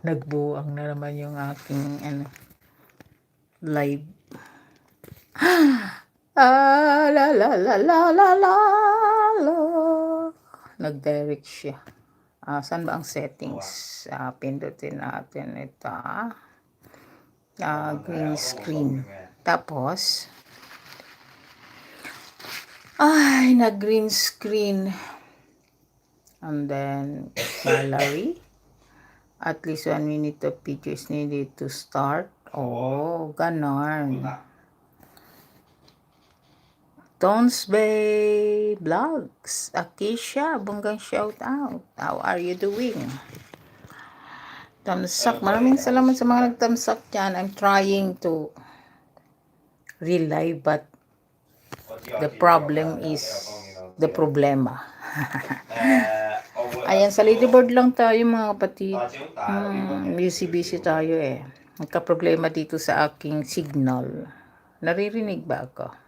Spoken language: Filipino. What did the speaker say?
Nagbuang na naman yung aking live. La la la la la la la. Nag-direct siya. Saan ba ang settings? Pindutin natin ito. Green screen. Tapos, nag-green screen. And then, gallery. At least 1 minute of video is needed to start. Ganon. Tones Bay Vlogs. Akisha, bonggang shout out. How are you doing? Tamsak. Maraming salamat sa mga nagtamsak dyan. I'm trying to relive, but the problem is the problema. Ayan, sa leaderboard lang tayo mga kapatid. Busy tayo eh. Nagka-problema dito sa aking signal. Naririnig ba ako?